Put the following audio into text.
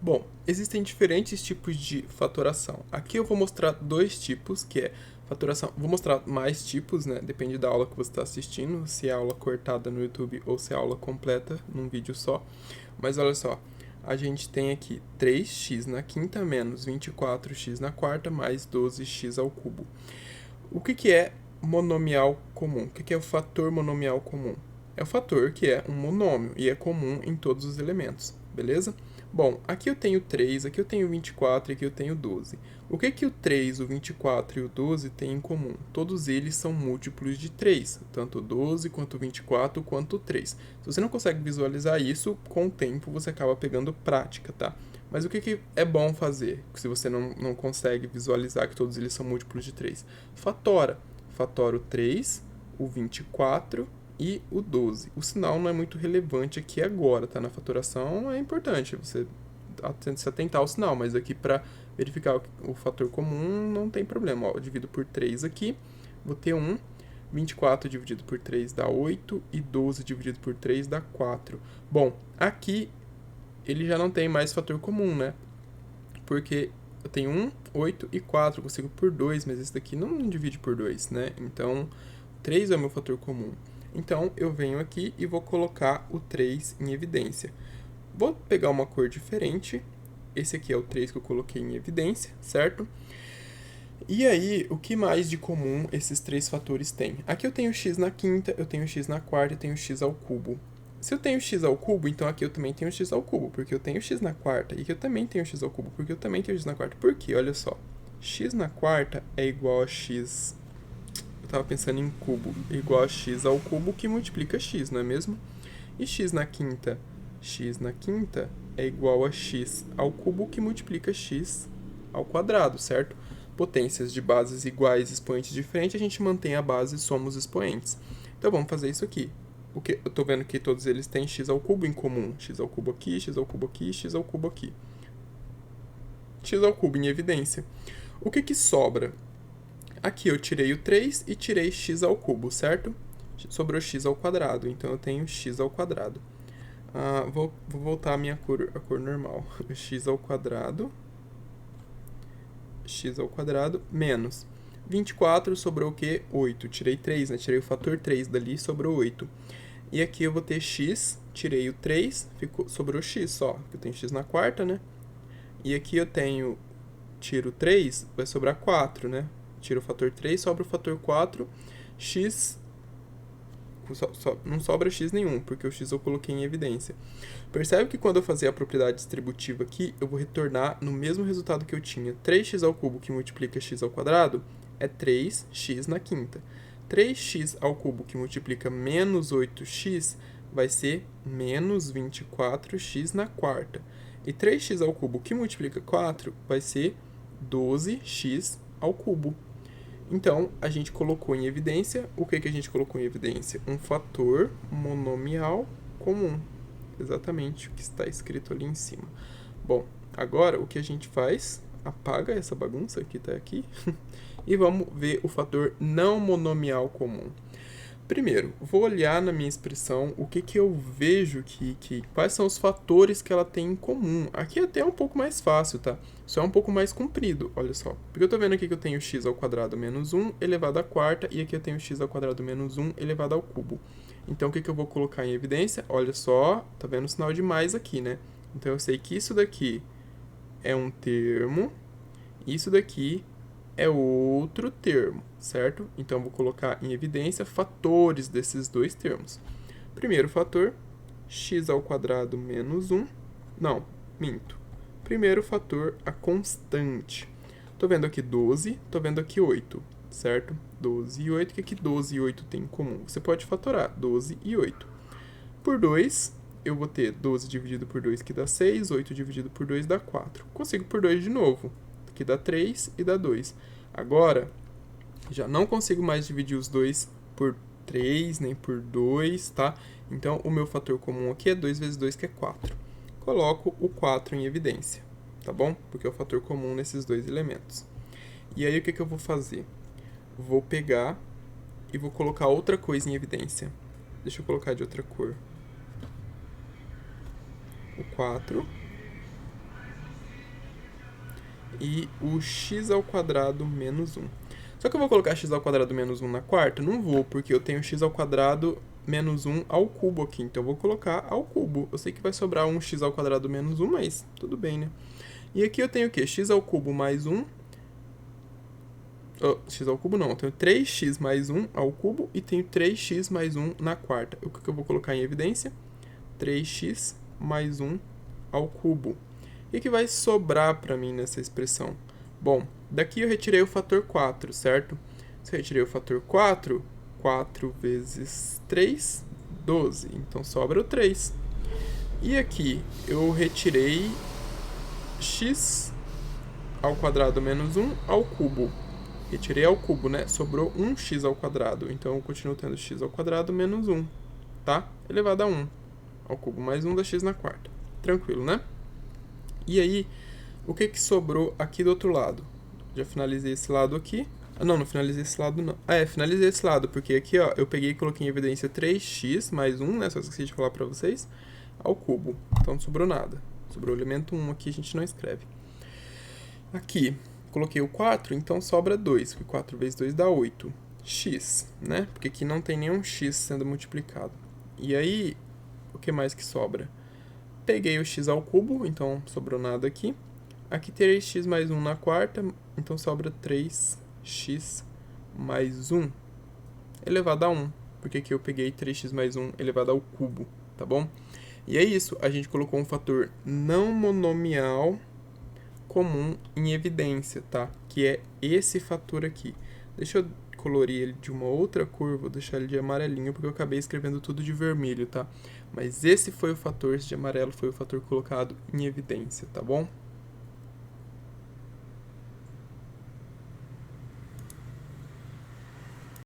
Bom, existem diferentes tipos de fatoração. Aqui eu vou mostrar dois tipos, que é fatoração. Vou mostrar mais tipos, né? Depende da aula que você está assistindo, se é aula cortada no YouTube ou se é aula completa num vídeo só. Mas olha só, a gente tem aqui 3x na quinta menos 24x na quarta mais 12x ao cubo. O que é monomial comum? O que é o fator monomial comum? É o fator que é um monômio e é comum em todos os elementos, beleza? Bom, aqui eu tenho 3, aqui eu tenho 24 e aqui eu tenho 12. O que o 3, o 24 e o 12 têm em comum? Todos eles são múltiplos de 3, tanto o 12 quanto o 24 quanto o 3. Se você não consegue visualizar isso, com o tempo você acaba pegando prática, tá? Mas o que é bom fazer se você não consegue visualizar que todos eles são múltiplos de 3? Fatora. Fatora o 3, o 24 e o 12. O sinal não é muito relevante aqui agora, tá? Na fatoração é importante você se atentar ao sinal, mas aqui para verificar o fator comum não tem problema. Ó, eu divido por 3 aqui, vou ter 1. 24 dividido por 3 dá 8 e 12 dividido por 3 dá 4. Bom, aqui ele já não tem mais fator comum, né? Porque eu tenho 1, 8 e 4, eu consigo por 2, mas esse daqui não divide por 2, né? Então, 3 é o meu fator comum. Então, eu venho aqui e vou colocar o 3 em evidência. Vou pegar uma cor diferente. Esse aqui é o 3 que eu coloquei em evidência, certo? E aí, o que mais de comum esses três fatores têm? Aqui eu tenho x na quinta, eu tenho x na quarta e tenho x ao cubo. Se eu tenho x ao cubo, então aqui eu também tenho x ao cubo, porque eu tenho x na quarta, e aqui eu também tenho x ao cubo, porque eu também tenho x na quarta. Por quê? Olha só. X na quarta é igual a x... Eu estava pensando em cubo. Igual a x ao cubo, que multiplica x, não é mesmo? E x na quinta é igual a x ao cubo, que multiplica x ao quadrado, certo? Potências de bases iguais, expoentes diferentes, a gente mantém a base e somos expoentes. Então, vamos fazer isso aqui. Eu estou vendo que todos eles têm x ao cubo em comum. X ao cubo aqui, x ao cubo aqui, x ao cubo aqui. X ao cubo em evidência. O que sobra? Aqui eu tirei o 3 e tirei x ao cubo, certo? Sobrou x ao quadrado, então eu tenho x ao quadrado. Vou voltar a cor normal. X ao quadrado menos 24, sobrou o quê? 8. Tirei 3, né? Tirei o fator 3 dali, sobrou 8. E aqui eu vou ter x, tirei o 3, sobrou x só, eu tenho x na quarta, né? E aqui eu tenho, tiro 3, vai sobrar 4, né? Tiro o fator 3, sobra o fator 4, x... não sobra x nenhum, porque o x eu coloquei em evidência. Percebe que quando eu fazer a propriedade distributiva aqui, eu vou retornar no mesmo resultado que eu tinha. 3x ao cubo que multiplica x ao quadrado é 3x na quinta. 3x ao cubo que multiplica menos 8x vai ser menos 24x na quarta. E 3x ao cubo que multiplica 4 vai ser 12x ao cubo. Então, a gente colocou em evidência, o que a gente colocou em evidência? Um fator monomial comum. Exatamente o que está escrito ali em cima. Bom, agora o que a gente faz? Apaga essa bagunça que está aqui e vamos ver o fator não monomial comum. Primeiro, vou olhar na minha expressão o que eu vejo quais são os fatores que ela tem em comum. Aqui é até um pouco mais fácil, tá? Só é um pouco mais comprido, olha só. Porque eu tô vendo aqui que eu tenho x ao quadrado menos 1 elevado à quarta, e aqui eu tenho x ao quadrado menos 1 elevado ao cubo. Então, o que eu vou colocar em evidência? Olha só, tá vendo o sinal de mais aqui, né? Então, eu sei que isso daqui é um termo, isso daqui é outro termo, certo? Então, vou colocar em evidência fatores desses dois termos. Primeiro fator, x ao quadrado menos 1. Não, minto. Primeiro fator, a constante. Estou vendo aqui 12, estou vendo aqui 8, certo? 12 e 8, o que 12 e 8 tem em comum? Você pode fatorar 12 e 8. Por 2, eu vou ter 12 dividido por 2, que dá 6, 8 dividido por 2 dá 4. Consigo por 2 de novo, que dá 3 e dá 2. Agora, já não consigo mais dividir os 2 por 3, nem por 2, tá? Então, o meu fator comum aqui é 2 vezes 2, que é 4. Coloco o 4 em evidência, tá bom? Porque é o fator comum nesses dois elementos. E aí, o que eu vou fazer? Vou pegar e vou colocar outra coisa em evidência. Deixa eu colocar de outra cor. O 4 e o x ao quadrado menos 1. Só que eu vou colocar x ao quadrado menos 1 na quarta? Não vou, porque eu tenho x ao quadrado menos 1 ao cubo aqui. Então, eu vou colocar ao cubo. Eu sei que vai sobrar um x ao quadrado menos 1, mas tudo bem, né? E aqui eu tenho o quê? X ao cubo mais 1. X ao cubo não, eu tenho 3x mais 1 ao cubo e tenho 3x mais 1 na quarta. O que eu vou colocar em evidência? 3x mais 1 ao cubo. E o que vai sobrar para mim nessa expressão? Bom, daqui eu retirei o fator 4, certo? Se eu retirei o fator 4, 4 vezes 3, 12. Então, sobra o 3. E aqui eu retirei x ao quadrado menos 1 ao cubo. Retirei ao cubo, né? Sobrou 1x ao quadrado. Então, eu continuo tendo x ao quadrado menos 1, tá? Elevado a 1 ao cubo mais 1 da x na quarta. Tranquilo, né? E aí, o que sobrou aqui do outro lado? Já finalizei esse lado aqui. Não finalizei esse lado não. Finalizei esse lado, porque aqui, ó, eu peguei e coloquei em evidência 3x mais 1, né? Só esqueci de falar pra vocês. Ao cubo. Então, não sobrou nada. Sobrou o elemento 1 aqui, a gente não escreve. Aqui, coloquei o 4, então sobra 2, porque 4 vezes 2 dá 8. X, né? Porque aqui não tem nenhum x sendo multiplicado. E aí, o que mais que sobra? Peguei o x ao cubo, então sobrou nada aqui. Aqui terei x mais 1 na quarta, então sobra 3x mais 1 elevado a 1. Porque aqui eu peguei 3x mais 1 elevado ao cubo, tá bom? E é isso, a gente colocou um fator não monomial comum em evidência, tá? Que é esse fator aqui. Deixa eu colorir ele de uma outra cor, vou deixar ele de amarelinho, porque eu acabei escrevendo tudo de vermelho, tá? Mas esse foi o fator, esse de amarelo foi o fator colocado em evidência, tá bom?